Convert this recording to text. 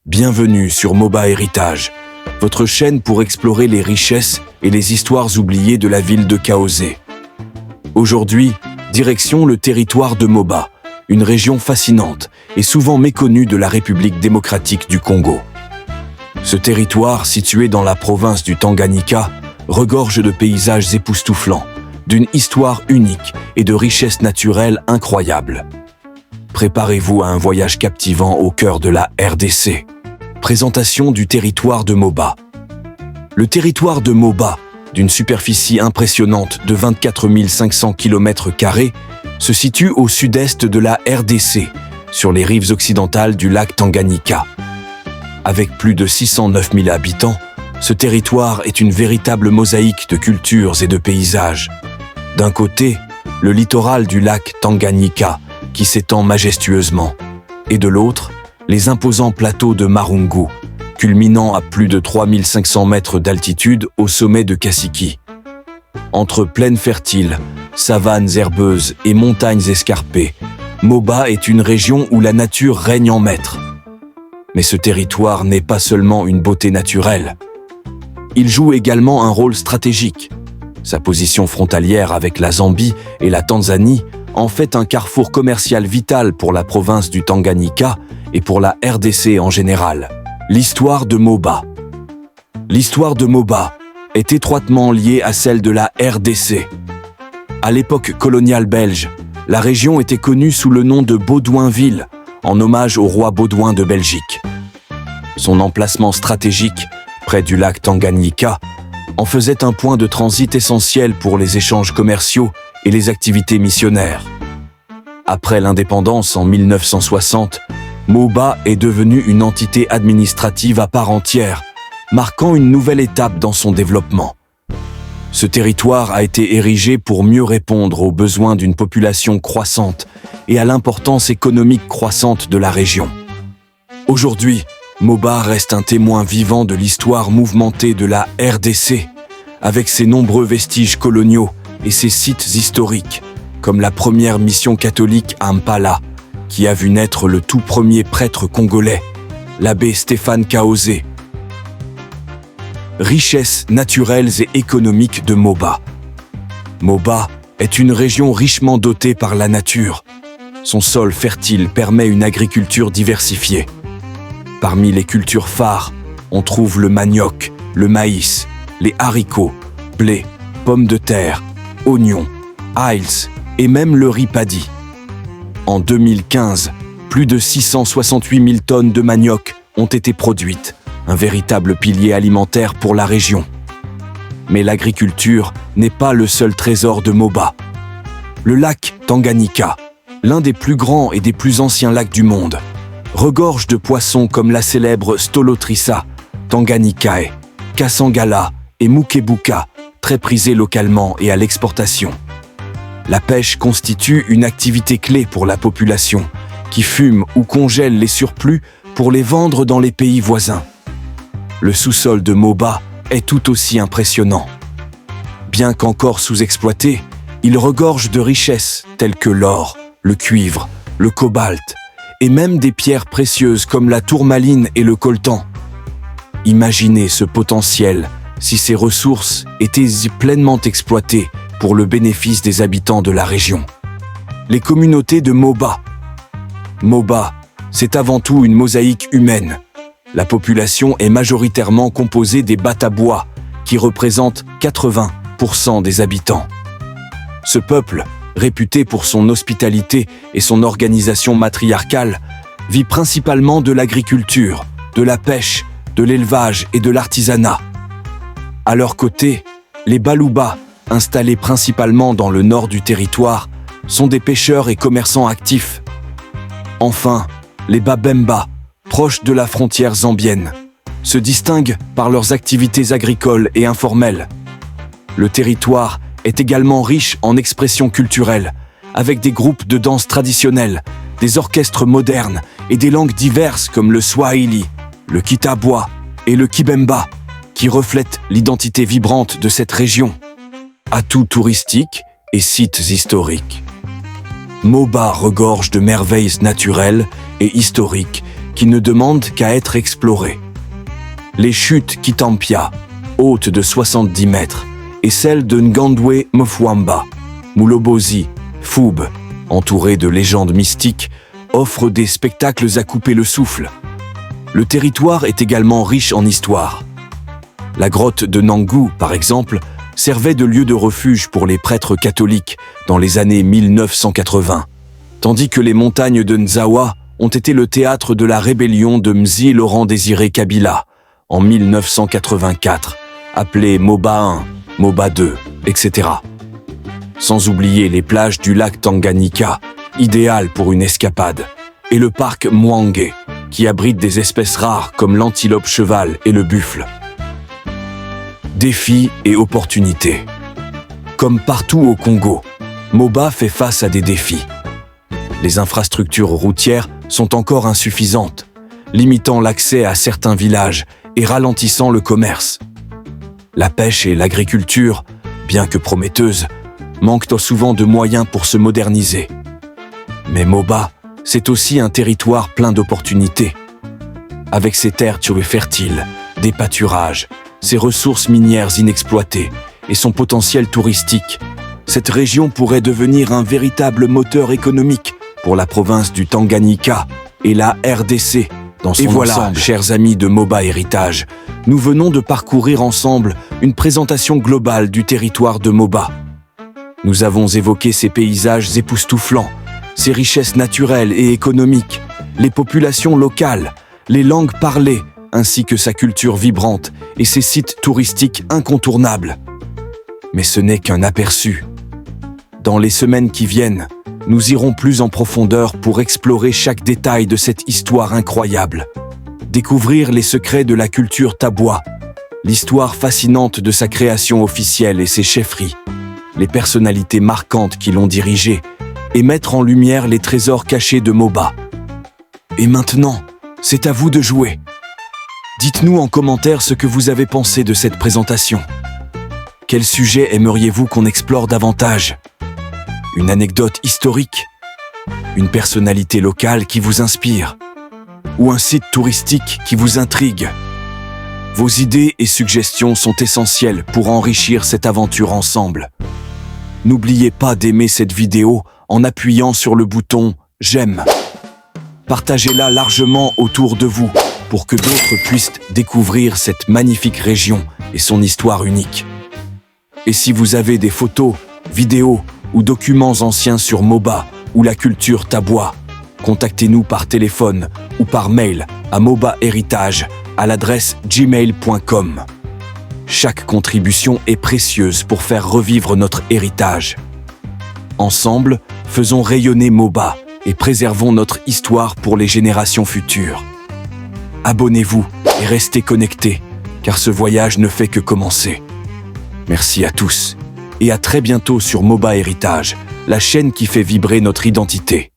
Bienvenue sur Moba Héritage, votre chaîne pour explorer les richesses et les histoires oubliées de la ville de Kaosé. Aujourd'hui, direction le territoire de Moba, une région fascinante et souvent méconnue de la République démocratique du Congo. Ce territoire, situé dans la province du Tanganyika, regorge de paysages époustouflants, d'une histoire unique et de richesses naturelles incroyables. Préparez-vous à un voyage captivant au cœur de la RDC. Présentation du territoire de Moba. Le territoire de Moba, d'une superficie impressionnante de 24 500 km², se situe au sud-est de la RDC, sur les rives occidentales du lac Tanganyika. Avec plus de 609 000 habitants, ce territoire est une véritable mosaïque de cultures et de paysages. D'un côté, le littoral du lac Tanganyika, qui s'étend majestueusement, et de l'autre, les imposants plateaux de Marungu, culminant à plus de 3500 mètres d'altitude au sommet de Kasiki. Entre plaines fertiles, savanes herbeuses et montagnes escarpées, Moba est une région où la nature règne en maître. Mais ce territoire n'est pas seulement une beauté naturelle. Il joue également un rôle stratégique. Sa position frontalière avec la Zambie et la Tanzanie en fait un carrefour commercial vital pour la province du Tanganyika et pour la RDC en général. L'histoire de Moba. L'histoire de Moba est étroitement liée à celle de la RDC. À l'époque coloniale belge, la région était connue sous le nom de Baudouinville, en hommage au roi Baudouin de Belgique. Son emplacement stratégique, près du lac Tanganyika, en faisait un point de transit essentiel pour les échanges commerciaux et les activités missionnaires. Après l'indépendance en 1960, Moba est devenue une entité administrative à part entière, marquant une nouvelle étape dans son développement. Ce territoire a été érigé pour mieux répondre aux besoins d'une population croissante et à l'importance économique croissante de la région. Aujourd'hui, Moba reste un témoin vivant de l'histoire mouvementée de la RDC, avec ses nombreux vestiges coloniaux et ses sites historiques, comme la première mission catholique à Mpala, qui a vu naître le tout premier prêtre congolais, l'abbé Stéphane Kaosé. Richesses naturelles et économiques de Moba. Moba est une région richement dotée par la nature. Son sol fertile permet une agriculture diversifiée. Parmi les cultures phares, on trouve le manioc, le maïs, les haricots, blé, pommes de terre, oignons, ails et même le riz paddy. En 2015, plus de 668 000 tonnes de manioc ont été produites, un véritable pilier alimentaire pour la région. Mais l'agriculture n'est pas le seul trésor de Moba. Le lac Tanganyika, l'un des plus grands et des plus anciens lacs du monde, regorge de poissons comme la célèbre Stolotrissa, Tanganyikae, Kasangala et Mukebuka, très prisés localement et à l'exportation. La pêche constitue une activité clé pour la population, qui fume ou congèle les surplus pour les vendre dans les pays voisins. Le sous-sol de Moba est tout aussi impressionnant. Bien qu'encore sous-exploité, il regorge de richesses telles que l'or, le cuivre, le cobalt, et même des pierres précieuses comme la tourmaline et le coltan. Imaginez ce potentiel si ces ressources étaient pleinement exploitées pour le bénéfice des habitants de la région. Les communautés de Moba. Moba, c'est avant tout une mosaïque humaine. La population est majoritairement composée des Batabois, qui représentent 80% des habitants. Ce peuple, réputé pour son hospitalité et son organisation matriarcale, vit principalement de l'agriculture, de la pêche, de l'élevage et de l'artisanat. À leur côté, les Baluba, installés principalement dans le nord du territoire, sont des pêcheurs et commerçants actifs. Enfin, les Babemba, proches de la frontière zambienne, se distinguent par leurs activités agricoles et informelles. Le territoire est également riche en expressions culturelles, avec des groupes de danse traditionnels, des orchestres modernes et des langues diverses comme le Swahili, le Kitabwa et le Kibemba, qui reflètent l'identité vibrante de cette région. Atouts touristiques et sites historiques. Moba regorge de merveilles naturelles et historiques qui ne demandent qu'à être explorées. Les chutes Kitampia, hautes de 70 mètres, et celles de Ngandwe Mfwamba, Mulobozi, Foub, entourées de légendes mystiques, offrent des spectacles à couper le souffle. Le territoire est également riche en histoire. La grotte de Nangu, par exemple, servait de lieu de refuge pour les prêtres catholiques dans les années 1980, tandis que les montagnes de Nzawa ont été le théâtre de la rébellion de Mzi Laurent-Désiré Kabila en 1984, appelée MOBA 1, MOBA 2, etc. Sans oublier les plages du lac Tanganyika, idéales pour une escapade, et le parc Mwange, qui abrite des espèces rares comme l'antilope cheval et le buffle. Défis et opportunités. Comme partout au Congo, MOBA fait face à des défis. Les infrastructures routières sont encore insuffisantes, limitant l'accès à certains villages et ralentissant le commerce. La pêche et l'agriculture, bien que prometteuses, manquent souvent de moyens pour se moderniser. Mais MOBA, c'est aussi un territoire plein d'opportunités. Avec ses terres fertiles, des pâturages, ses ressources minières inexploitées et son potentiel touristique, cette région pourrait devenir un véritable moteur économique pour la province du Tanganyika et la RDC dans son ensemble. Chers amis de MOBA Héritage, nous venons de parcourir ensemble une présentation globale du territoire de MOBA. Nous avons évoqué ses paysages époustouflants, ses richesses naturelles et économiques, les populations locales, les langues parlées, ainsi que sa culture vibrante et ses sites touristiques incontournables. Mais ce n'est qu'un aperçu. Dans les semaines qui viennent, nous irons plus en profondeur pour explorer chaque détail de cette histoire incroyable, découvrir les secrets de la culture taboua, l'histoire fascinante de sa création officielle et ses chefferies, les personnalités marquantes qui l'ont dirigée, et mettre en lumière les trésors cachés de MOBA. Et maintenant, c'est à vous de jouer. Dites-nous en commentaire ce que vous avez pensé de cette présentation. Quel sujet aimeriez-vous qu'on explore davantage ? Une anecdote historique ? Une personnalité locale qui vous inspire ? Ou un site touristique qui vous intrigue ? Vos idées et suggestions sont essentielles pour enrichir cette aventure ensemble. N'oubliez pas d'aimer cette vidéo en appuyant sur le bouton « J'aime ». Partagez-la largement autour de vous pour que d'autres puissent découvrir cette magnifique région et son histoire unique. Et si vous avez des photos, vidéos ou documents anciens sur MOBA ou la culture taboua, contactez-nous par téléphone ou par mail à mobahéritage à l'adresse gmail.com. Chaque contribution est précieuse pour faire revivre notre héritage. Ensemble, faisons rayonner MOBA et préservons notre histoire pour les générations futures. Abonnez-vous et restez connectés, car ce voyage ne fait que commencer. Merci à tous et à très bientôt sur MOBA Héritage, la chaîne qui fait vibrer notre identité.